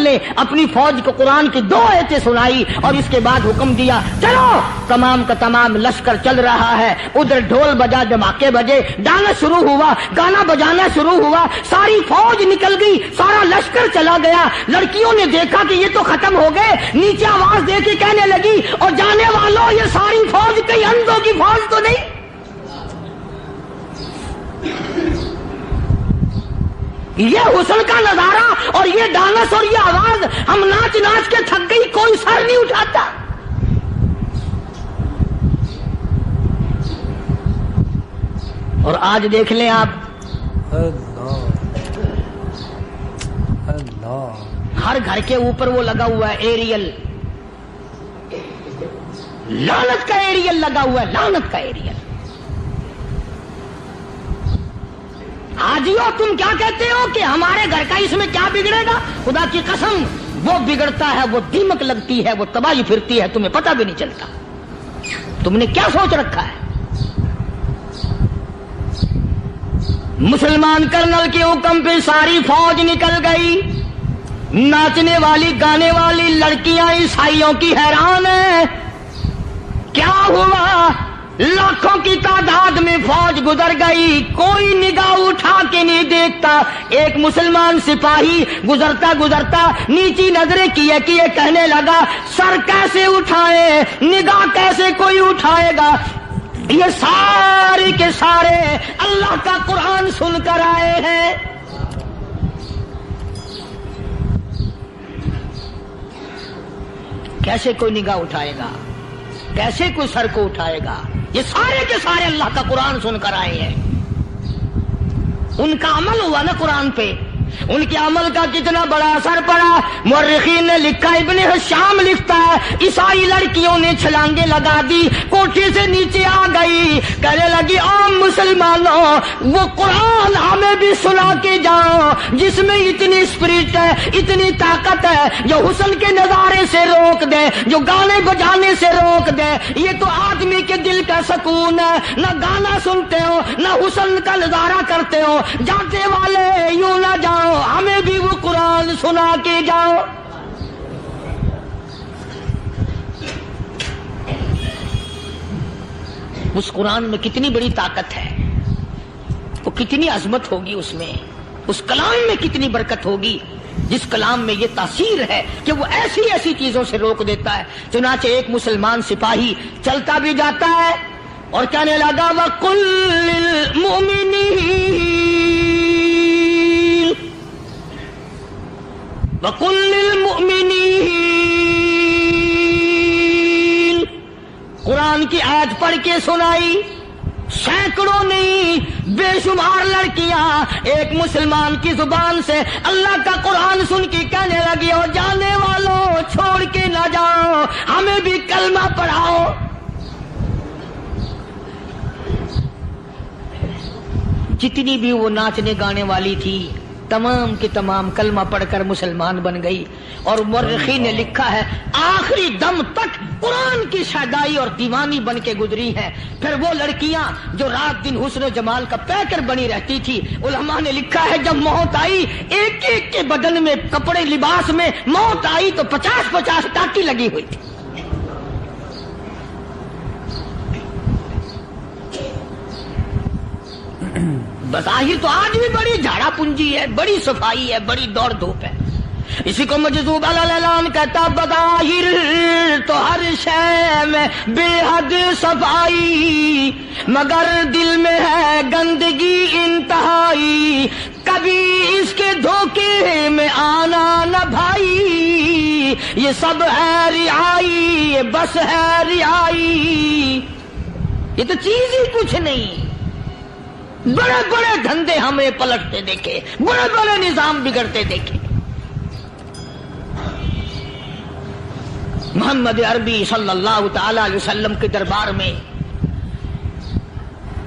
نے اپنی فوج کو قرآن کی 2 آیتیں سنائی اور اس کے بعد حکم دیا چلو، تمام کا تمام لشکر چل رہا ہے. ادھر ڈھول بجا، دھماکے بجے، ڈانس شروع ہوا، گانا بجانا شروع ہوا، ساری فوج نکل گئی، سارا لشکر چلا گیا. لڑکیوں نے دیکھا کہ یہ تو ختم ہو گئے، نیچے آواز دے کے کہنے لگی اور جانے والوں یہ ساری فوج کئی اندھوں کی فوج تو نہیں. یہ حسن کا نظارہ اور یہ ڈانس اور یہ آواز، ہم ناچ ناچ کے تھک گئی، کوئی سر نہیں اٹھاتا. اور آج دیکھ لیں آپ، ہر گھر کے اوپر وہ لگا ہوا ہے ایریل، لعنت کا ایریل لگا ہوا ہے، لعنت کا ایریل. حاجیو تم کیا کہتے ہو کہ ہمارے گھر کا اس میں کیا بگڑے گا؟ خدا کی قسم وہ بگڑتا ہے، وہ دیمک لگتی ہے، وہ تباہی پھرتی ہے، تمہیں پتہ بھی نہیں چلتا. تم نے کیا سوچ رکھا ہے؟ مسلمان کرنل کے حکم پہ ساری فوج نکل گئی. ناچنے والی گانے والی لڑکیاں عیسائیوں کی حیران ہیں. کیا ہوا؟ لاکھوں کی تعداد میں فوج گزر گئی، کوئی نگاہ اٹھا کے نہیں دیکھتا. ایک مسلمان سپاہی گزرتا گزرتا نیچی نظریں کیے کہنے لگا سر کیسے اٹھائے، نگاہ کیسے کوئی اٹھائے گا؟ یہ سارے کے سارے اللہ کا قرآن سن کر آئے ہیں. کیسے کوئی نگاہ اٹھائے گا؟ کیسے کوئی سر کو اٹھائے گا؟ یہ سارے کے سارے اللہ کا قرآن سن کر آئے ہیں. ان کا عمل ہوا نا قرآن پہ، ان کے عمل کا کتنا بڑا اثر پڑا. مورخین نے لکھا، ابن حشام لکھتا ہے عیسائی لڑکیوں نے چھلانگیں لگا دی، کوٹھی سے نیچے آ گئی، کہنے لگی عام مسلمانوں وہ قرآن ہمیں بھی سنا کے جاؤ جس میں اتنی اسپرٹ ہے، اتنی طاقت ہے، جو حسن کے نظارے سے روک دے، جو گانے بجانے سے روک دے. یہ تو آدمی کے دل کا سکون ہے. نہ گانا سنتے ہو، نہ حسن کا نظارہ کرتے ہو. جاتے والے یوں نہ جاؤ، ہمیں بھی وہ قرآن سنا کے جاؤ. اس قرآن میں کتنی بڑی طاقت ہے، وہ کتنی عظمت ہوگی اس میں، اس کلام میں کتنی برکت ہوگی، جس کلام میں یہ تاثیر ہے کہ وہ ایسی ایسی چیزوں سے روک دیتا ہے. چنانچہ ایک مسلمان سپاہی چلتا بھی جاتا ہے اور کہنے لگا وَقُلْ لِلْمُؤْمِنِينَ قرآن کی آیت پڑھ کے سنائی. سینکڑوں نہیں بے شمار لڑکیاں ایک مسلمان کی زبان سے اللہ کا قرآن سن کے کہنے لگی اور جانے والوں چھوڑ کے نہ جاؤ، ہمیں بھی کلمہ پڑھاؤ. جتنی بھی وہ ناچنے گانے والی تھی تمام کی تمام کلمہ پڑھ کر مسلمان بن گئی. اور مورخین نے لکھا ہے آخری دم تک قرآن کی شیدائی اور دیوانی بن کے گزری ہے. پھر وہ لڑکیاں جو رات دن حسن و جمال کا پیکر بنی رہتی تھی، علماء نے لکھا ہے جب موت آئی ایک ایک کے بدن میں کپڑے لباس میں موت آئی تو 50-50 ٹاکی لگی ہوئی تھی. بظاہر تو آج بھی بڑی جھاڑا پنجی ہے، بڑی صفائی ہے، بڑی دوڑ دھوپ ہے. اسی کو مجذوب العلام کہتا بظاہر تو ہر شے میں بے حد صفائی، مگر دل میں ہے گندگی انتہائی، کبھی اس کے دھوکے میں آنا نہ بھائی، یہ سب ہے رعائی، یہ بس ہے رعائی. یہ تو چیز ہی کچھ نہیں. بڑے بڑے دھندے ہمیں پلٹتے دیکھے، بڑے بڑے نظام بگڑتے دیکھے. محمد عربی صلی اللہ تعالی علیہ وسلم کے دربار میں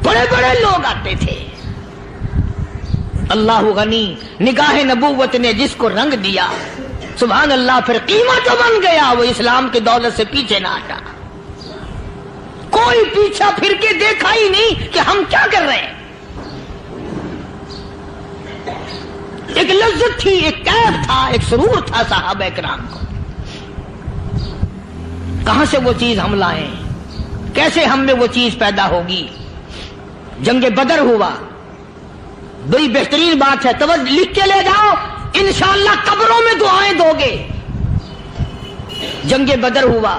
بڑے بڑے لوگ آتے تھے. اللہ غنی، نگاہ نبوت نے جس کو رنگ دیا سبحان اللہ، پھر قیمت جو بن گیا وہ اسلام کی دولت سے پیچھے نہ ہٹا. کوئی پیچھا پھر کے دیکھا ہی نہیں کہ ہم کیا کر رہے ہیں. ایک لذت تھی، ایک کیف تھا، ایک سرور تھا صحابہ کرام کو. کہاں سے وہ چیز ہم لائیں؟ کیسے ہم میں وہ چیز پیدا ہوگی؟ جنگ بدر ہوا، بڑی بہترین بات ہے، توجہ لکھ کے لے جاؤ، انشاءاللہ قبروں میں دعائیں دو گے. جنگ بدر ہوا،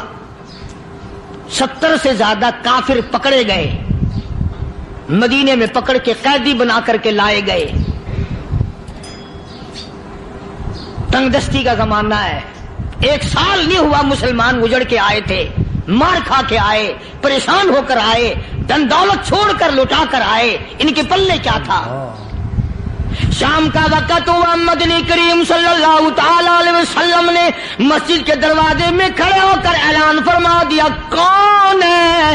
70 سے زیادہ کافر پکڑے گئے، مدینے میں پکڑ کے قیدی بنا کر کے لائے گئے. تنگ دستی کا زمانہ ہے، 1 سال نہیں ہوا مسلمان اجڑ کے آئے تھے، مار کھا کے آئے، پریشان ہو کر آئے، دن دولت چھوڑ کر لٹا کر آئے. ان کے پلے کیا تھا؟ شام کا وقت ہوا، مدنی کریم صلی اللہ تعالی علیہ وسلم نے مسجد کے دروازے میں کھڑے ہو کر اعلان فرما دیا کون ہے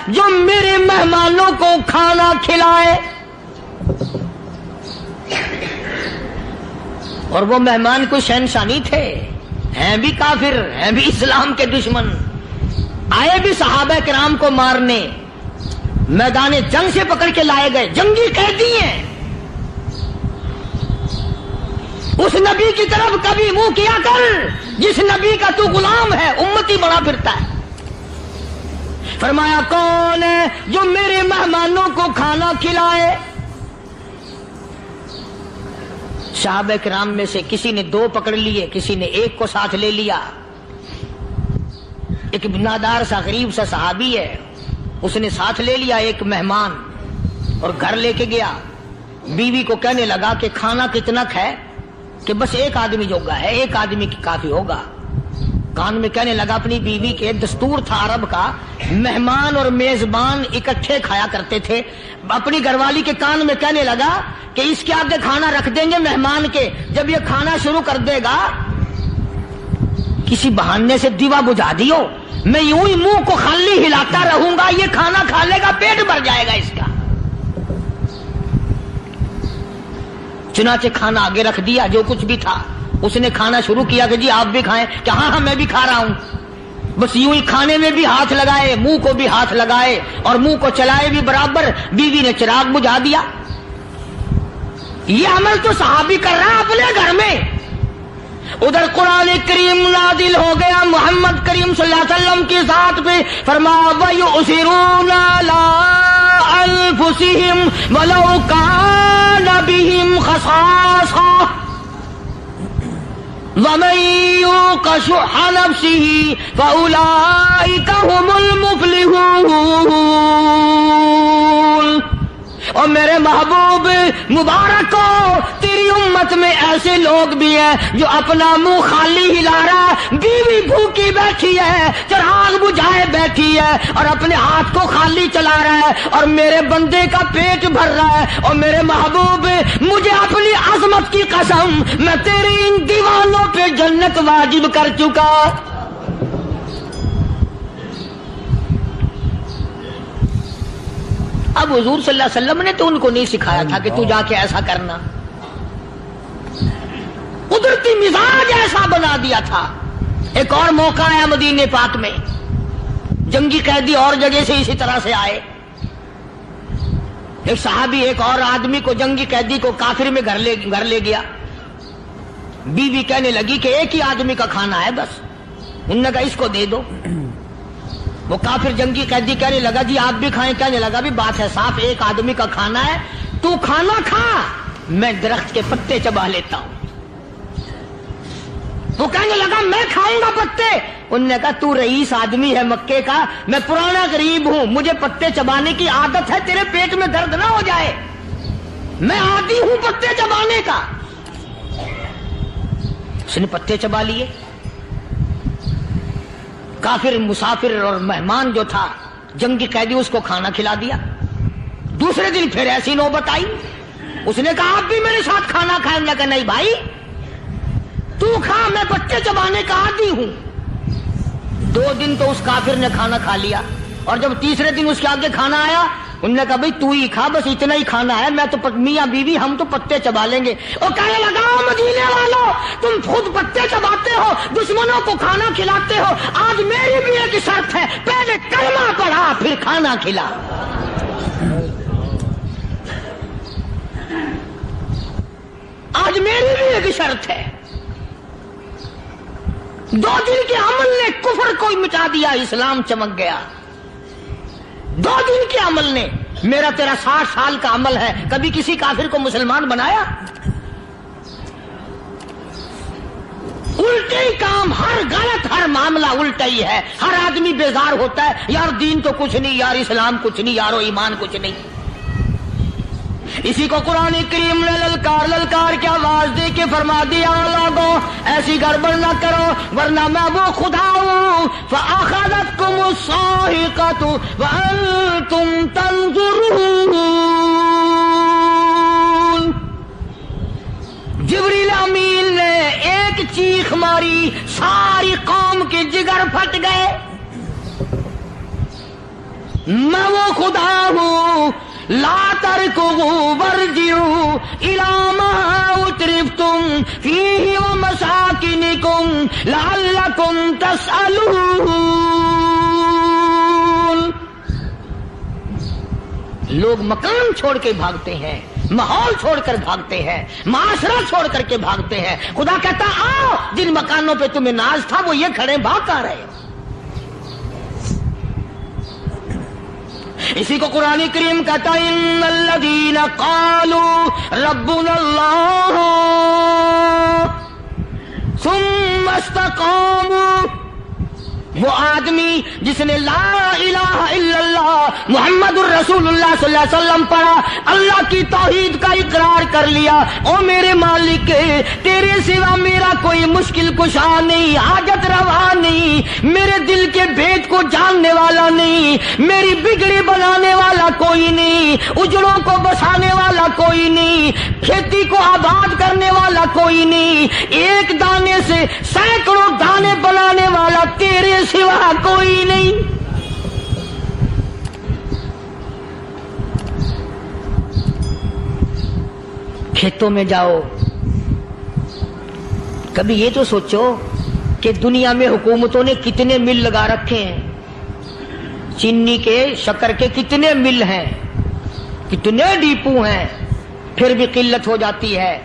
جو میرے مہمانوں کو کھانا کھلائے. اور وہ مہمان کوئی شہنشاہ نہیں تھے، ہیں بھی کافر، ہیں بھی اسلام کے دشمن، آئے بھی صحابہ کرام کو مارنے، میدان جنگ سے پکڑ کے لائے گئے، جنگی قیدی ہیں. اس نبی کی طرف کبھی منہ کیا کر جس نبی کا تو غلام ہے، امتی بڑا پھرتا ہے. فرمایا کون ہے جو میرے مہمانوں کو کھانا کھلائے. صحابہ کرام میں سے کسی نے 2 پکڑ لیے، کسی نے 1 کو ساتھ لے لیا. ایک بنادار سا غریب سا صحابی ہے، اس نے ساتھ لے لیا ایک مہمان اور گھر لے کے گیا. بیوی کو کہنے لگا کہ کھانا کتنا ہے، کہ بس 1 آدمی جوگا ہے، 1 آدمی کی کافی ہوگا. کان میں کہنے لگا اپنی بیوی کے، دستور تھا عرب کا، مہمان اور میزبان اکٹھے کھایا کرتے تھے. اپنی گھر والی کے کان میں کہنے لگا کہ اس کے آگے کھانا رکھ دیں گے مہمان کے، جب یہ کھانا شروع کر دے گا کسی بہانے سے دیوا بجھا دیو، میں یوں ہی منہ کو خالی ہلاتا رہوں گا، یہ کھانا کھا لے گا، پیٹ بھر جائے گا اس کا. چنانچہ کھانا آگے رکھ دیا، جو کچھ بھی تھا. اس نے کھانا شروع کیا کہ جی آپ بھی کھائیں، کہ ہاں میں بھی کھا رہا ہوں. بس یوں ہی کھانے میں بھی ہاتھ لگائے، منہ کو بھی ہاتھ لگائے اور منہ کو چلائے بھی برابر. بیوی نے چراغ بجھا دیا. یہ عمل تو صحابی کر رہا ہے اپنے گھر میں. ادھر قرآن کریم نازل ہو گیا محمد کریم صلی اللہ علیہ وسلم کی ذات پہ، فرمایا وَيُؤْثِرُونَ عَلَىٰ أَنفُسِهِمْ وَلَوْ كَانَ بِهِمْ خَصَاصَةٌ وَمَن يُوقَ يوق شح نفسه فأولئك هم المفلحون. اور میرے محبوب مبارک کو تیری امت میں ایسے لوگ بھی ہیں جو اپنا منہ خالی ہلا رہا ہے، بیوی بھوکی بیٹھی ہے، چراغ بجھائے بیٹھی ہے اور اپنے ہاتھ کو خالی چلا رہا ہے اور میرے بندے کا پیٹ بھر رہا ہے. اور میرے محبوب مجھے اپنی عظمت کی قسم میں تیری ان دیوانوں پہ جنت واجب کر چکا. اب حضور صلی اللہ علیہ وسلم نے تو ان کو نہیں سکھایا تھا کہ تو جا کے ایسا کرنا، قدرتی مزاج ایسا بنا دیا تھا. ایک اور موقع آیا مدینے پاک میں، جنگی قیدی اور جگہ سے اسی طرح سے آئے. ایک صحابی ایک اور آدمی کو، جنگی قیدی کو کافر میں گھر لے گیا. بیوی کہنے لگی کہ ایک ہی آدمی کا کھانا ہے بس. انہوں نے کہا اس کو دے دو. وہ کافر جنگی قیدی کہنے لگا جی آپ بھی کھائیں. کہنے لگا بھی بات ہے صاف، ایک آدمی کا کھانا ہے، تو کھانا کھا، میں درخت کے پتے چبا لیتا ہوں. وہ کہنے لگا میں کھاؤں گا پتے. انہوں نے کہا تو رئیس آدمی ہے مکے کا، میں پرانا غریب ہوں، مجھے پتے چبانے کی عادت ہے، تیرے پیٹ میں درد نہ ہو جائے، میں عادی ہوں پتے چبانے کا. اس نے پتے چبا لیے. کافر مسافر اور مہمان جو تھا جنگی قیدی اس کو کھانا کھلا دیا. دوسرے دن پھر ایسی نوبت آئی. اس نے کہا آپ بھی میرے ساتھ کھانا کھائیں. نے کہا نہیں بھائی تو کھا، میں پتے چبانے کا عادی ہوں. 2 دن تو اس کافر نے کھانا کھا لیا اور جب تیسرے دن اس کے آگے کھانا آیا انہوں نے کہا بھائی تو ہی کھا، بس اتنا ہی کھانا ہے، میں تو میاں بیوی ہم تو پتے چبا لیں گے. اور کہنے لگا مدینے والوں تم خود پتے چباتے ہو، دشمنوں کو کھانا کھلاتے ہو، آج میری بھی ایک شرط ہے، پہلے کلمہ پڑھا پھر کھانا کھلا. آج میری بھی ایک شرط ہے. 2 دن کے عمل نے کفر کو مٹا دیا، اسلام چمک گیا. 2 دن کے عمل نے. میرا تیرا 60 سال کا عمل ہے، کبھی کسی کافر کو مسلمان بنایا؟ الٹے ہی کام، ہر غلط، ہر معاملہ الٹا ہی ہے. ہر آدمی بیزار ہوتا ہے، یار دین تو کچھ نہیں، یار اسلام کچھ نہیں، یارو ایمان کچھ نہیں. اسی کو قرآن کریم نے للکار کی آواز دے کے فرما دیا لوگوں ایسی گڑبڑ نہ کرو ورنہ میں وہ خدا ہوں. فَأَخَذَتْكُمُ الصَّاعِقَةُ وَأَنْتُمْ تَنْظُرُونَ. جبریل امین نے ایک چیخ ماری، ساری قوم کے جگر پھٹ گئے. میں وہ خدا ہوں، لا تركضوا وارجعوا إلى ما أترفتم فيه ومساكنكم لعلكم تسألون. لوگ مکان چھوڑ کے بھاگتے ہیں، ماحول چھوڑ کر بھاگتے ہیں، معاشرہ چھوڑ کر کے بھاگتے ہیں. خدا کہتا آؤ جن مکانوں پہ تمہیں ناز تھا وہ یہ کھڑے بھاگ کر رہے. اسی کو قرآن کریم کہتا ہے ان الذین قالوا ربنا اللہ ثم استقاموا. وہ آدمی جس نے لا الہ الا اللہ محمد الرسول اللہ صلی اللہ علیہ وسلم پڑھا، اللہ کی توحید کا اقرار کر لیا، او میرے مالک تیرے سوا میرا کوئی مشکل کشا نہیں، حاجت روا نہیں، میرے دل کے بھید کو جاننے والا نہیں، میری بگڑی بنانے والا کوئی نہیں، اجڑوں کو بسانے والا کوئی نہیں، کھیتی کو آباد کرنے والا کوئی نہیں، ایک دانے سے سینکڑوں دانے بنانے والا تیرے سوا کوئی نہیں. کھیتوں میں جاؤ، کبھی یہ تو سوچو کہ دنیا میں حکومتوں نے کتنے مل لگا رکھے ہیں. چینی کے، شکر کے کتنے مل ہیں، کتنے ڈیپو ہیں، پھر بھی قلت ہو جاتی ہے.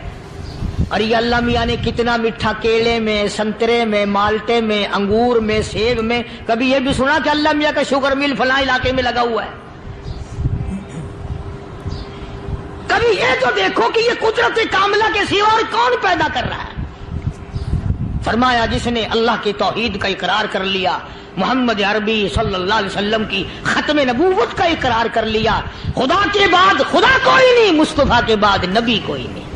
اور یہ اللہ میاں نے کتنا میٹھا کیلے میں، سنترے میں، مالٹے میں، انگور میں، سیب میں. کبھی یہ بھی سنا کہ اللہ میاں کا شوگر مل فلاں علاقے میں لگا ہوا ہے؟ کبھی یہ تو دیکھو کہ یہ قدرت کاملہ کے سوا اور کون پیدا کر رہا ہے؟ فرمایا جس نے اللہ کی توحید کا اقرار کر لیا، محمد عربی صلی اللہ علیہ وسلم کی ختم نبوت کا اقرار کر لیا، خدا کے بعد خدا کوئی نہیں، مصطفیٰ کے بعد نبی کوئی نہیں۔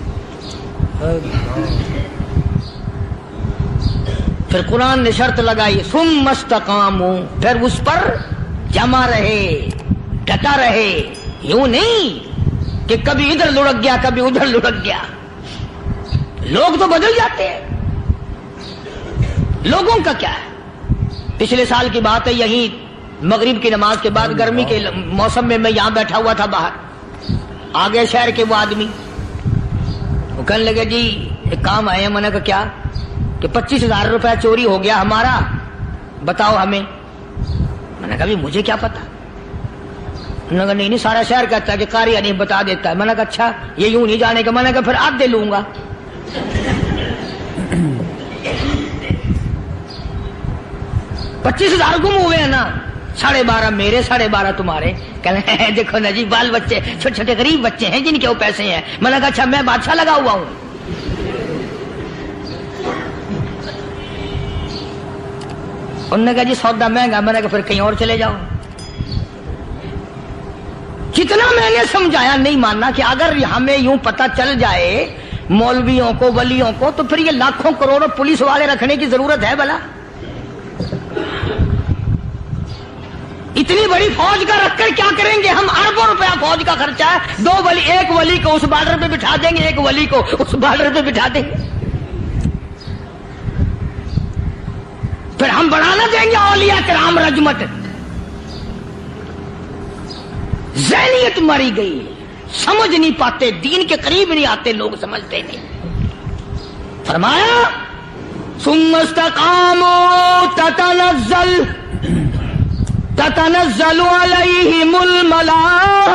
پھر قرآن نے شرط لگائی ثم استقاموا، پھر اس پر جمع رہے، ڈٹا رہے، یوں نہیں کہ کبھی ادھر لڑک گیا کبھی ادھر لڑک گیا۔ لوگ تو بدل جاتے ہیں، لوگوں کا کیا ہے؟ پچھلے سال کی بات ہے، یہی مغرب کی نماز کے بعد گرمی کے موسم میں یہاں بیٹھا ہوا تھا باہر، آگے شہر کے وہ آدمی، وہ کہنے لگے جی ایک کام آئے ہیں۔ میں نے کہا کیا؟ کہ 25,000 روپے چوری ہو گیا ہمارا، بتاؤ ہمیں۔ میں نے کہا مجھے کیا پتا؟ انہوں نے کہا نہیں سارا شہر کہتا ہے کہ قاری نہیں بتا دیتا ہے۔ میں نے کہا اچھا یہ یوں نہیں جانے کا۔ میں نے کہا پھر آدھے لوں گا۔ 25,000 گم ہوئے ہیں نا، 12.5 میرے 12.5 تمہارے۔ کہنے ہیں دیکھو نا جی بال بچے چھوٹے چھوٹے غریب بچے ہیں جن کے وہ پیسے ہیں۔ میں نے کہا اچھا میں بادشاہ لگا ہوا ہوں۔ انہوں نے کہا جی سودا مہنگا۔ میں نے کہا پھر کہیں اور چلے جاؤ۔ کتنا میں نے سمجھایا نہیں ماننا کہ اگر ہمیں یوں پتہ چل جائے مولویوں کو ولیوں کو تو پھر یہ لاکھوں کروڑوں پولیس والے رکھنے کی ضرورت ہے بھلا؟ اتنی بڑی فوج کا رکھ کر کیا کریں گے ہم؟ اربوں روپیہ فوج کا خرچہ ہے، 2 ولی، ایک ولی کو اس بارڈر پہ بٹھا دیں گے، ایک ولی کو اس بارڈر پہ بٹھا دیں گے، پھر ہم بڑھانا دیں گے اولیاء کرام رجمت۔ ذہنیت ماری گئی، سمجھ نہیں پاتے، دین کے قریب نہیں آتے لوگ، سمجھتے نہیں۔ فرمایا ثم استقاموا تتنزل علیہم الملائکۃ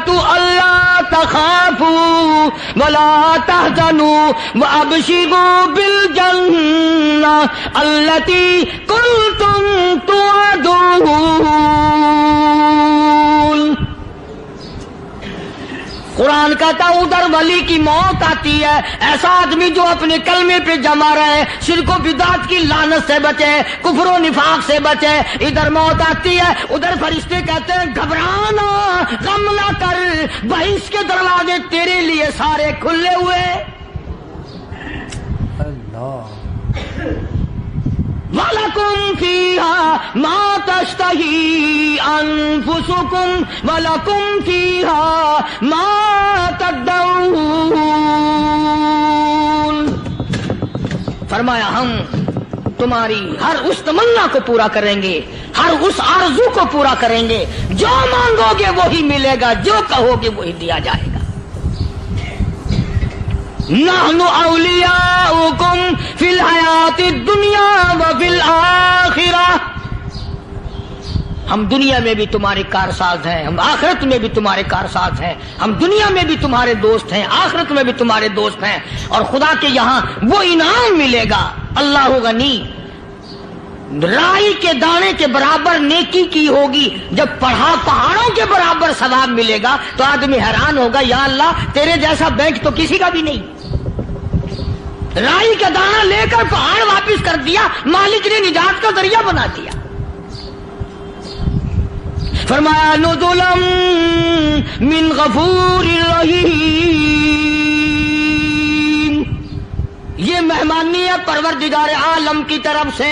الا تخافوا ولا تحزنوا وابشروا بالجنہ التی کنتم توعدون۔ قرآن کہتا ادھر ولی کی موت آتی ہے، ایسا آدمی جو اپنے کلمے پہ جمع رہے، شرک و بدعت کی لعنت سے بچے، کفر و نفاق سے بچے۔ ادھر موت آتی ہے، ادھر فرشتے کہتے ہیں گھبرانا، غم نہ کر، بہشت کے دروازے تیرے لیے سارے کھلے ہوئے۔ اللہ وَلَكُمْ فِيهَا مَا تَشْتَهِي أَنفُسُكُمْ وَلَكُمْ فِيهَا مَا تَدَّعُونَ۔ فرمایا ہم تمہاری ہر اس تمنا کو پورا کریں گے، ہر اس آرزو کو پورا کریں گے، جو مانگو گے وہی ملے گا، جو کہو گے وہی دیا جائے گا۔ نحن اولیاؤکم فی الحیات الدنیا وفی الآخرہ، ہم دنیا میں بھی تمہارے کارساز ہیں، ہم آخرت میں بھی تمہارے کارساز ہیں، ہم دنیا میں بھی تمہارے دوست ہیں، آخرت میں بھی تمہارے دوست ہیں، اور خدا کے یہاں وہ انعام ملے گا۔ اللہ غنی، رائی کے دانے کے برابر نیکی کی ہوگی، جب پہاڑوں کے برابر ثواب ملے گا تو آدمی حیران ہوگا، یا اللہ تیرے جیسا بینک تو کسی کا بھی نہیں۔ رائی کا دانہ لے کر پہاڑ واپس کر دیا، مالک نے نجات کا ذریعہ بنا دیا۔ فرمایا نزلا من غفور رحیم، یہ مہمانی ہے پروردگار عالم کی طرف سے۔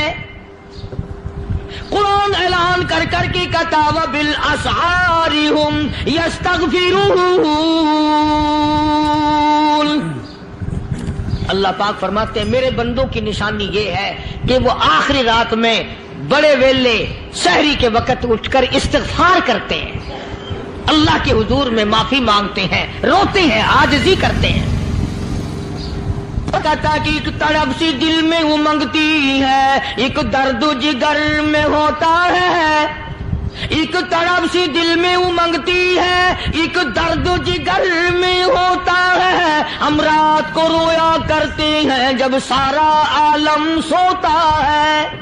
قرآن اعلان کر کر کے کہتا وبالاسحار ہم یستغفرون۔ اللہ پاک فرماتے ہیں میرے بندوں کی نشانی یہ ہے کہ وہ آخری رات میں بڑے ویلے سحری کے وقت اٹھ کر استغفار کرتے ہیں، اللہ کے حضور میں معافی مانگتے ہیں، روتے ہیں، عاجزی کرتے ہیں۔ کہتا کہ ایک تڑپ سی دل میں امنگتی ہے، ایک درد جگر میں ہوتا ہے، ایک تڑپ سی دل میں امنگتی ہے، ایک درد جگر میں ہوتا ہے، ہم رات کو رویا کرتے ہیں جب سارا عالم سوتا ہے۔